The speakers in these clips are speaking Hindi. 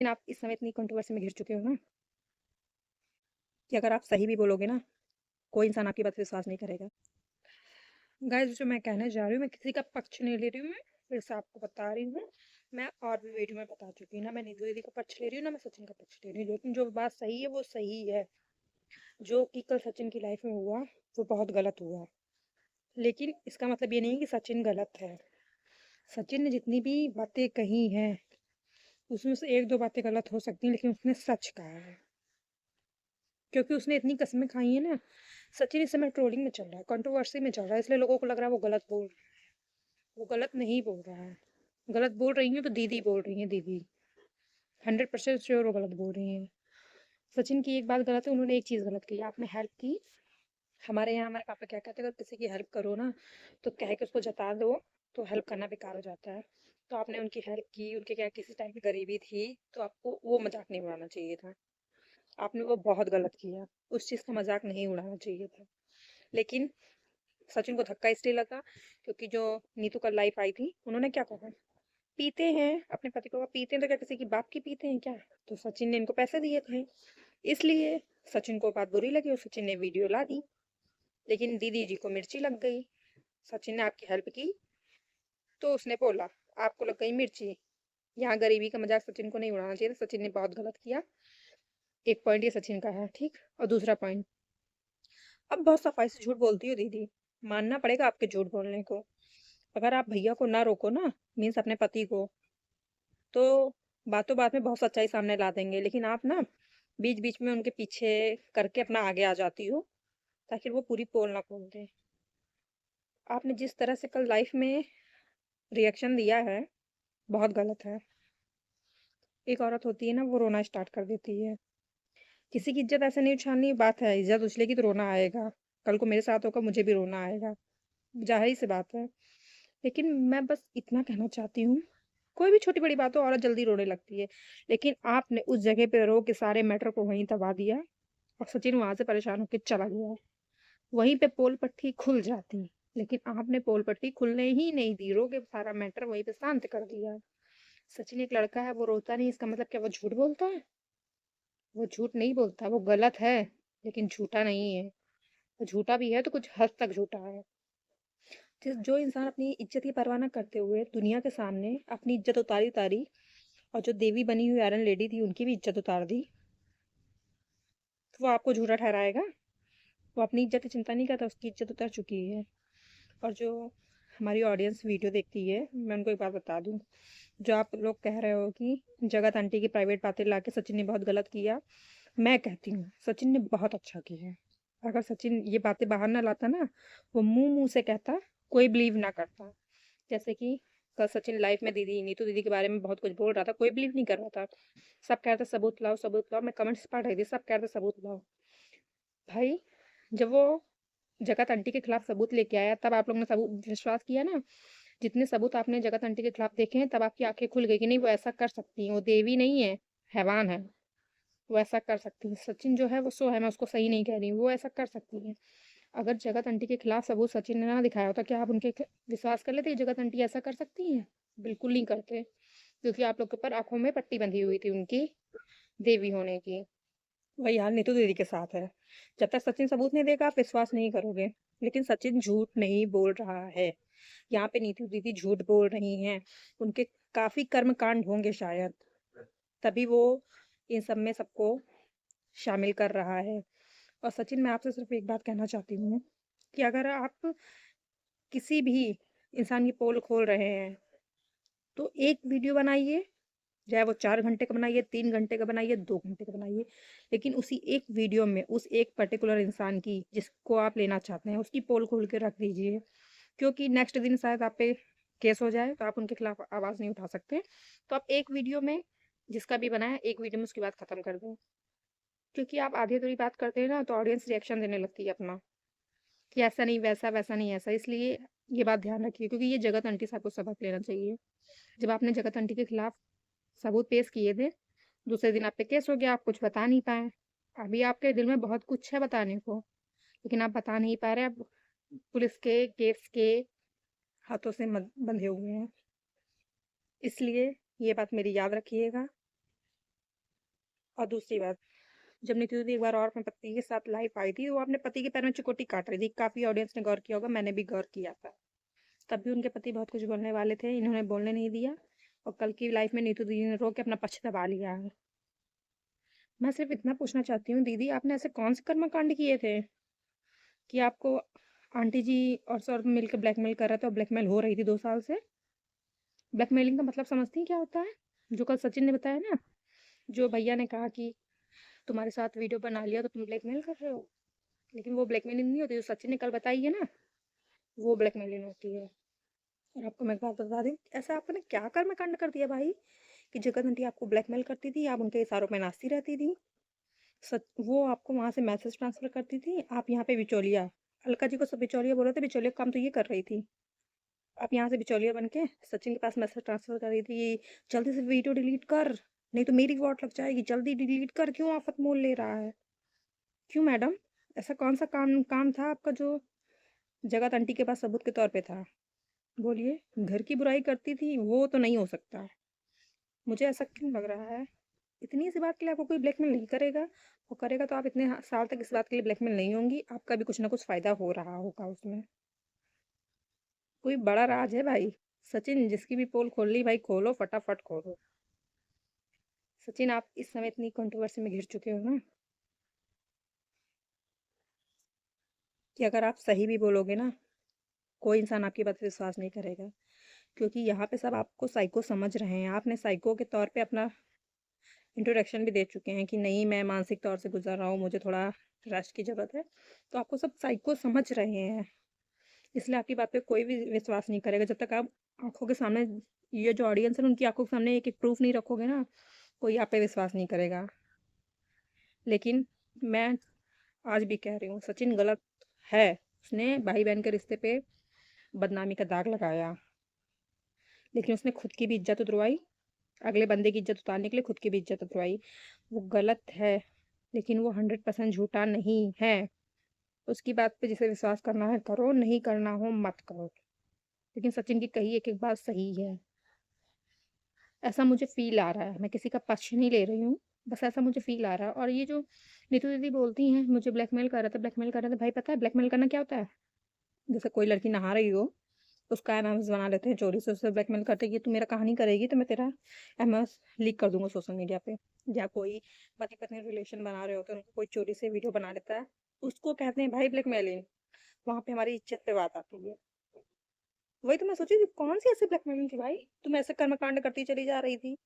लेकिन आप इस समय इतनी कंट्रोवर्सी में घिर चुके हो ना कि अगर आप सही भी बोलोगे ना, कोई इंसान आपकी बात पे विश्वास नहीं करेगा। गाइस, जो मैं कहने जा रही हूँ, मैं किसी का पक्ष नहीं ले रही हूँ, मैं फिर से आपको बता रही हूँ। मैं और भी वीडियो में बता चुकी हूँ ना, मैं नीतू दीदी का पक्ष ले रही हूँ ना मैं सचिन का पक्ष ले रही हूँ, लेकिन जो बात सही है वो सही है। जो कि कल सचिन की लाइफ में हुआ वो बहुत गलत हुआ, लेकिन इसका मतलब ये नहीं है कि सचिन गलत है। सचिन ने जितनी भी बातें कही हैं उसमें से एक दो बातें गलत हो सकती हैं, लेकिन उसने सच कहा है, क्योंकि उसने इतनी कस्में खाई है ना। सचिन इस समय ट्रोलिंग में चल रहा है, कंट्रोवर्सी में चल रहा है, इसलिए लोगों को लग रहा है वो गलत बोल रहा है। वो गलत नहीं बोल रहा है। गलत बोल रही हैं तो दीदी बोल रही हैं, दीदी 100% श्योर वो गलत बोल रही हैं। सचिन की एक बात गलत है, उन्होंने एक चीज़ गलत की, आपने हेल्प की। हमारे यहाँ हमारे पापा क्या कहते हैं, अगर किसी की हेल्प करो ना तो कह के उसको जता दो, तो हेल्प करना बेकार हो जाता है। तो आपने उनकी हेल्प की, उनके क्या किसी टाइम पे गरीबी थी, तो आपको वो मजाक नहीं उड़ाना चाहिए था। आपने वो बहुत गलत किया, उस चीज़ का मजाक नहीं उड़ाना चाहिए था। लेकिन सचिन को धक्का इसलिए लगा क्योंकि जो नीतू कल लाइफ आई थी, उन्होंने क्या कहा, पीते हैं अपने पति को, पीते हैं तो क्या किसी की बाप की पीते हैं क्या? तो सचिन ने इनको पैसे दिए थे, इसलिए सचिन को बात बुरी लगी और सचिन ने वीडियो ला दी। लेकिन दीदी जी को मिर्ची लग गई। सचिन ने आपकी हेल्प की तो उसने बोला आपको लग गई मिर्ची। यहाँ गरीबी का मजाक सचिन को नहीं उड़ाना चाहिए था, सचिन ने बहुत गलत किया। एक पॉइंट ये सचिन का है, ठीक। और दूसरा पॉइंट, अब बहुत सफाई से झूठ बोलती हो दीदी, मानना पड़ेगा आपके झूठ बोलने को। अगर आप भैया को ना रोको ना, मीन्स अपने पति को, तो बातों बात में बहुत सच्चाई सामने ला देंगे, लेकिन आप ना बीच बीच में उनके पीछे करके अपना आगे आ जाती हो ताकि वो पूरी पोल ना खोल दे। आपने जिस तरह से कल लाइफ में रिएक्शन दिया है बहुत गलत है। एक औरत होती है ना, वो रोना स्टार्ट कर देती है। किसी की इज्जत ऐसे नहीं उछालनी, बात है इज्जत उछलेगी तो रोना आएगा। कल को मेरे साथ होगा, मुझे भी रोना आएगा, जाहिर सी बात है। लेकिन मैं बस इतना कहना चाहती हूँ, कोई भी छोटी बड़ी बात हो औरत जल्दी रोने लगती है, लेकिन आपने उस जगह पे रो के सारे मैटर को वहीं दबा दिया और सचिन वहां से परेशान होकर चला गया। वहीं पे पोल पट्टी खुल जाती, लेकिन आपने पोल पट्टी खुलने ही नहीं दी, रो के सारा मैटर वहीं पे शांत कर दिया। सचिन एक लड़का है, वो रोता नहीं, इसका मतलब क्या वो झूठ बोलता है? वो झूठ नहीं बोलता, वो गलत है लेकिन झूठा नहीं है। वो झूठा भी है तो कुछ हद तक झूठा है। जो इंसान अपनी इज्जत की परवाह न करते हुए दुनिया के सामने अपनी इज्जत उतारी उतारी और जो देवी बनी हुई आयरन लेडी थी उनकी भी इज्जत उतार दी, तो वो आपको झूठा ठहराएगा? वो अपनी इज्जत की चिंता नहीं करता, उसकी इज्जत उतर चुकी है। और जो हमारी ऑडियंस वीडियो देखती है, मैं उनको एक बात बता दूं, जो आप लोग कह रहे हो कि जगत आंटी की प्राइवेट बातें लाके सचिन ने बहुत गलत किया, मैं कहती हूँ सचिन ने बहुत अच्छा किया है। अगर सचिन ये बातें बाहर ना लाता ना, वो मुंह मुंह से कहता, कोई बिलीव ना करता। जैसे कि कल सचिन लाइफ में दीदी नीतू दीदी के बारे में बहुत कुछ बोल रहा था, कोई बिलीव नहीं कर रहा था। सब कह रहे थे सबूत लाओ सबूत लाओ, मैं कमेंट्स पढ़ रही थी, सब कह रहे थे सबूत लाओ। भाई, जब वो जगत आंटी के खिलाफ सबूत लेके आया तब आप लोग ने सबूत विश्वास किया ना। जितने सबूत आपने जगत आंटी के खिलाफ देखे हैं तब आपकी आंखें खुल गई कि नहीं वो ऐसा कर सकती हैं, वो देवी नहीं है, हैवान है। वो ऐसा कर सकती है। सचिन जो है वो सो है, मैं उसको सही नहीं कह रही हूँ, वो ऐसा कर सकती है। अगर जगत आंटी के खिलाफ सबूत सचिन ने ना दिखाया होता, क्या आप उनके विश्वास कर लेते कि जगत आंटी ऐसा कर सकती हैं? बिल्कुल नहीं करते, क्योंकि आप लोग के ऊपर आंखों में पट्टी बंधी हुई थी उनकी देवी होने की। वही हाल नीतू दीदी के साथ है। जब तक सचिन सबूत नहीं देगा आप विश्वास नहीं करोगे। लेकिन सचिन झूठ नहीं बोल रहा है, यहाँ पे नीतू दीदी झूठ बोल रही हैं। उनके काफी कर्म कांड होंगे शायद, तभी वो इन सब में सबको शामिल कर रहा है। और सचिन, मैं आपसे सिर्फ एक बात कहना चाहती हूँ कि अगर आप किसी भी इंसान की पोल खोल रहे हैं तो एक वीडियो बनाइए, चाहे वो 4 घंटे का बनाइए, 3 घंटे का बनाइए, 2 घंटे का बनाइए, लेकिन उसी एक वीडियो में उस एक पर्टिकुलर इंसान की जिसको आप लेना चाहते हैं उसकी पोल खोल के रख दीजिए। क्योंकि नेक्स्ट दिन शायद आप पे केस हो जाए तो आप उनके खिलाफ आवाज़ नहीं उठा सकते। तो आप एक वीडियो में जिसका भी बनाया, एक वीडियो में उसकी बात खत्म कर दें। क्योंकि आप आधी अधूरी बात करते हैं ना तो ऑडियंस रिएक्शन देने लगती है अपना, कि ऐसा नहीं वैसा, वैसा नहीं ऐसा। इसलिए ये बात ध्यान रखिए, क्योंकि ये जगत आंटी से आपको सबक लेना चाहिए। जब आपने जगत आंटी के खिलाफ सबूत पेश किए थे, दूसरे दिन आप पे केस हो गया, आप कुछ बता नहीं पाए। अभी आपके दिल में बहुत कुछ है बताने को, लेकिन आप बता नहीं पा रहे, आप पुलिस के केस के हाथों से बंधे हुए हैं। इसलिए ये बात मेरी याद रखिएगा। और दूसरी बात, जब नीतू दीदी एक बार और अपने पति के साथ लाइव आई थी, वो अपने पति के पैर में चिकोटी काट रही थी। काफ़ी ऑडियंस ने गौर किया होगा, मैंने भी गौर किया था। तब भी उनके पति बहुत कुछ बोलने वाले थे, इन्होंने बोलने नहीं दिया और कल की लाइफ में नीतू दीदी ने रो के अपना पक्ष दबा लिया है। मैं सिर्फ इतना पूछना चाहती हूँ, दीदी आपने ऐसे कौन से कर्मकांड किए थे कि आपको आंटी जी और सर मिलकर ब्लैकमेल कर रहे थे और ब्लैकमेल हो रही थी 2 साल से? ब्लैकमेलिंग का मतलब समझती हैं क्या होता है? जो कल सचिन ने बताया ना, जो भैया ने कहा कि तुम्हारे साथ वीडियो बना लिया तो तुम ब्लैकमेल कर रहे हो, लेकिन वो ब्लैकमेलिंग नहीं होती, जो सचिन ने कल बताई है ना, वो ब्लैकमेलिंग होती है। और आपको मैं एक बात बता दूं, ऐसा आपने क्या कर्मकांड कर दिया भाई कि जगत आंटी आपको ब्लैकमेल करती थी, आप उनके इशारों में नाचती रहती थी। सच, वो आपको वहां से मैसेज ट्रांसफर करती थी, आप यहाँ पे बिचौलिया, अलका जी को सब बिचौलिया बोल रहे थे, बिचौलिया का काम तो ये कर रही थी। आप यहाँ से बिचौलिया बन के सचिन के पास मैसेज ट्रांसफर कर रही थी, जल्दी से वीडियो डिलीट कर, नहीं तो मेरी वॉट लग जाएगी, जल्दी डिलीट कर। क्यों आफत मोल ले रहा है? क्यों मैडम? ऐसा कौन सा काम काम था आपका जो जगत आंटी के पास सबूत के तौर पे था? बोलिए। घर की बुराई करती थी वो तो नहीं हो सकता। मुझे ऐसा क्यों लग रहा है? इतनी सी बात के लिए आपको कोई ब्लैकमेल नहीं करेगा, वो करेगा तो आप इतने साल तक इस बात के लिए ब्लैकमेल नहीं होंगी, आपका भी कुछ ना कुछ फायदा हो रहा होगा उसमें। कोई बड़ा राज है भाई। सचिन जिसकी भी पोल खोल ली भाई, खोलो फटाफट खोलो। सचिन आप इस समय इतनी कंट्रोवर्सी में घिर चुके हो ना कि अगर आप सही भी बोलोगे ना, कोई इंसान आपकी बात पे विश्वास नहीं करेगा, क्योंकि यहाँ पे सब आपको साइको समझ रहे हैं। आपने साइको के तौर पे अपना इंट्रोडक्शन भी दे चुके हैं कि नहीं मैं मानसिक तौर से गुजर रहा हूँ, मुझे थोड़ा रेस्ट की ज़रूरत है। तो आपको सब साइको समझ रहे हैं, इसलिए आपकी बात पे कोई भी विश्वास नहीं करेगा जब तक आप आंखों के सामने, ये जो ऑडियंस है उनकी आंखों के सामने एक एक प्रूफ नहीं रखोगे ना, कोई आप पे विश्वास नहीं करेगा। लेकिन मैं आज भी कह रही हूँ, सचिन गलत है। उसने भाई बहन के रिश्ते पे बदनामी का दाग लगाया, लेकिन उसने खुद की भी इज्जत उतरवाई, अगले बंदे की इज्जत उतारने के लिए खुद की भी इज्जत उतरवाई। वो गलत है, लेकिन वो 100% झूठा नहीं है। उसकी बात पे जिसे विश्वास करना है करो, नहीं करना हो मत करो। लेकिन सचिन की कही एक एक बात सही है, ऐसा मुझे फील आ रहा है। मैं किसी का पक्ष नहीं ले रही हूँ, बस ऐसा मुझे फील आ रहा है। और ये जो नीतू दीदी बोलती हैं मुझे ब्लैकमेल कर रहा था, ब्लैकमेल कर रहा था, भाई पता है ब्लैकमेल करना क्या होता है? जैसे कोई लड़की नहा रही हो, उसका एमएस बना लेते हैं चोरी से, उससे ब्लैकमेल करते हैं कि तू मेरा कहानी करेगी तो मैं तेरा एमएस लीक कर दूंगा सोशल मीडिया पे। या कोई पति पत्नी रिलेशन बना रहे होते हैं, उनको कोई चोरी से वीडियो बना लेता है, उसको कहते हैं भाई ब्लैकमेलिंग। वहां पे हमारी इज्जत पे बात आती है। वही तो मैं सोची थी, कौन सी ऐसी ब्लैकमेलिंग थी भाई, तुम ऐसे कर्मकांड करती चली जा रही थी।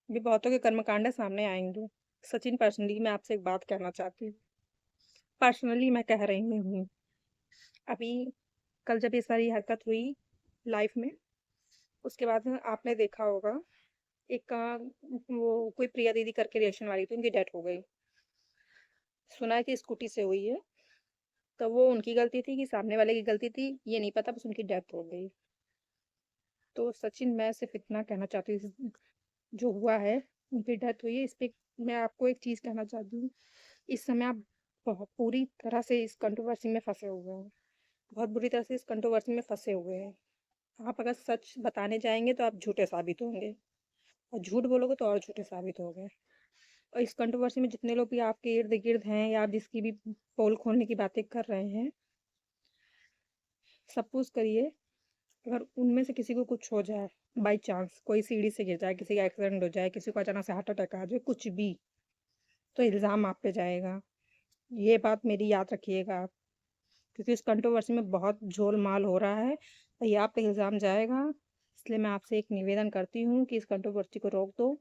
भी बहुतों के कर्मकांड सामने आएंगे। सचिन पर्सनली मैं आपसे एक बात कहना चाहती हूँ, पर्सनली मैं कह रही हूँ। अभी कल जब ये सारी हरकत हुई लाइफ में, उसके बाद आपने देखा होगा एक का, वो कोई प्रिया दीदी करके रिएक्शन वाली थी, उनकी डेथ हो गई। सुना है कि स्कूटी से हुई है, तो वो उनकी गलती थी कि सामने वाले की गलती थी ये नहीं पता, बस उनकी डेथ हो गई। तो सचिन मैं सिर्फ इतना कहना चाहती हूँ, जो हुआ है, उनकी डेथ हुई है, इस पे मैं आपको एक चीज़ कहना चाहती हूँ। इस समय आप बहुत पूरी तरह से इस कंट्रोवर्सी में फंसे हुए हैं, बहुत बुरी तरह से इस कंट्रोवर्सी में फंसे हुए हैं। आप अगर सच बताने जाएंगे तो आप झूठे साबित होंगे, और झूठ बोलोगे तो और झूठे साबित होंगे। और इस कंट्रोवर्सी में जितने लोग भी आपके इर्द गिर्द हैं या आप जिसकी भी पोल खोलने की बातें कर रहे हैं, सपोज करिए अगर उनमें से किसी को कुछ हो जाए, बाई चांस कोई सीढ़ी से गिर जाए, किसी का एक्सीडेंट हो जाए, किसी को अचानक से हार्ट अटैक आ जाए, कुछ भी, तो इल्ज़ाम आप पे जाएगा। ये बात मेरी याद रखिएगा आप, क्योंकि इस कंट्रोवर्सी में बहुत झोल-माल हो रहा है और ये आप पे इल्ज़ाम जाएगा। इसलिए मैं आपसे एक निवेदन करती हूँ कि इस कंट्रोवर्सी को रोक दो,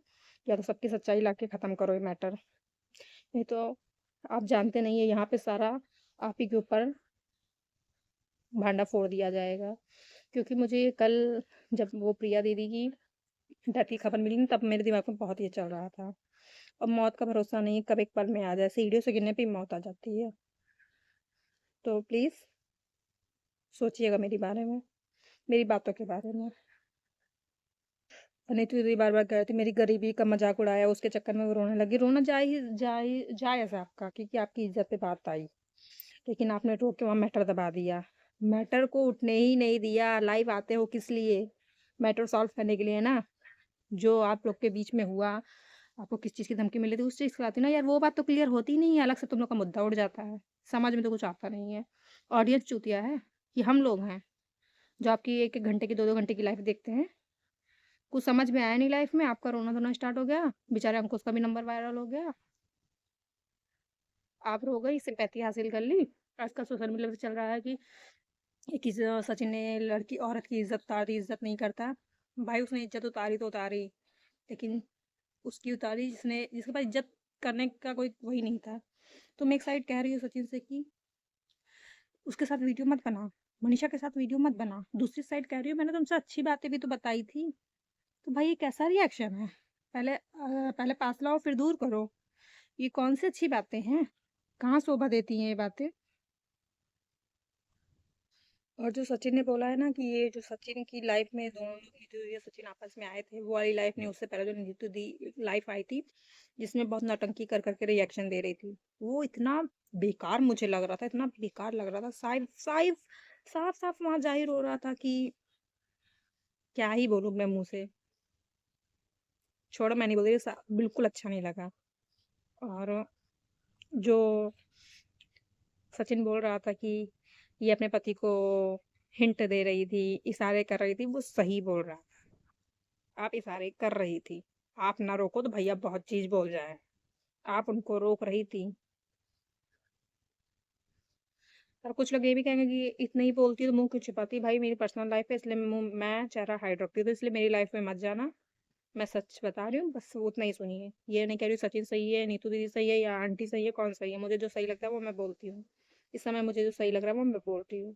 या तो सबकी सच्चाई लाके ख़त्म करो ये मैटर। नहीं तो आप जानते नहीं है, यहाँ पे सारा आप ही के ऊपर भांडा फोड़ दिया जाएगा। क्योंकि मुझे कल जब वो प्रिया दीदी की डेथ की खबर मिली ना, तब मेरे दिमाग में बहुत ये चल रहा था। और मौत का भरोसा नहीं, कब एक पल में आ जाए, सीढ़ियों से गिरने पे ही मौत आ जाती है। तो प्लीज़ सोचिएगा मेरी बारे में, मेरी बातों के बारे में। नहीं तो दीदी बार बार कह रही थी मेरी गरीबी का मजाक उड़ाया, उसके चक्कर में वो रोने लगी। रोना जायज़ है आपका, क्योंकि आपकी इज्जत पे बात आई, लेकिन आपने रोक के वहाँ मैटर दबा दिया। मैटर को उठने ही नहीं दिया। लाइव आते हो किस लिए? मैटर सॉल्व करने के लिए ना। जो आप लोग के बीच में हुआ, आपको किस चीज़ की धमकी मिली थी, उस चीज़ की बात है ना यार, वो बात तो क्लियर होती नहीं है, अलग से तुम लोग का मुद्दा उठ जाता है। समझ में तो कुछ आता नहीं है। ऑडियंस चूतिया है कि हम लोग हैं, जो आपकी 1-1 घंटे की, 2-2 घंटे की लाइफ़ देखते हैं। कुछ समझ में आया नहीं लाइफ़ में, आपका रोना-धोना स्टार्ट हो गया, बेचारे अंकुश का भी नंबर वायरल हो गया। आप रो गई, सिम्पैथी हासिल कर ली। आजकल सोशल मीडिया पे चल रहा है कि सचिन ने लड़की औरत की इज़्ज़त उतार दी, इज़्ज़त नहीं करता। भाई उसने इज़्ज़त उतारी तो उतारी, लेकिन उसकी उतारी जिसके पास इज़्ज़त करने का कोई वही नहीं था। तुम एक साइड कह रही हो सचिन से कि उसके साथ वीडियो मत बना, मनीषा के साथ वीडियो मत बना। दूसरी साइड कह रही हो मैंने तुमसे अच्छी बातें भी तो बताई थी। तो भाई ये कैसा रिएक्शन है? पहले पास लाओ फिर दूर करो। ये कौन सी अच्छी बातें हैं? कहाँ शोभा देती हैं ये बातें? और जो सचिन ने बोला है ना कि ये जो सचिन की लाइफ में दोनों लोग नीतू दीदी और सचिन आपस में आए थे, वो वाली लाइफ नहीं, उससे पहले जो नीतू दी लाइफ आई थी, जिसमें बहुत नौटंकी कर करके रिएक्शन दे रही थी, वो इतना बेकार मुझे लग रहा था, इतना बेकार लग रहा था। साफ साफ वहां जाहिर हो रहा था कि क्या ही बोलूं मैं मुंह से। छोड़ो, मैं नहीं बोल रही, बिल्कुल अच्छा नहीं लगा। और जो सचिन बोल रहा था कि ये अपने पति को हिंट दे रही थी, इशारे कर रही थी, वो सही बोल रहा था। आप इशारे कर रही थी, आप ना रोको तो भैया बहुत चीज बोल जाए। आप उनको रोक रही थी। और कुछ लोग ये भी कहेंगे कि इतना ही बोलती है तो मुंह क्यों छिपाती। भाई मेरी पर्सनल लाइफ है, इसलिए मैं चेहरा हाइड रखती हूँ, तो इसलिए मेरी लाइफ में मत जाना। मैं सच बता रही हूँ, बस उतना ही सुनिए। ये नहीं कह रही हूँ सचिन सही है, नीतू दीदी सही है या आंटी सही है, कौन सही है। मुझे जो सही लगता है वो मैं बोलती हूँ। इस समय मुझे जो सही लग रहा है वो मैं बोल रही हूँ।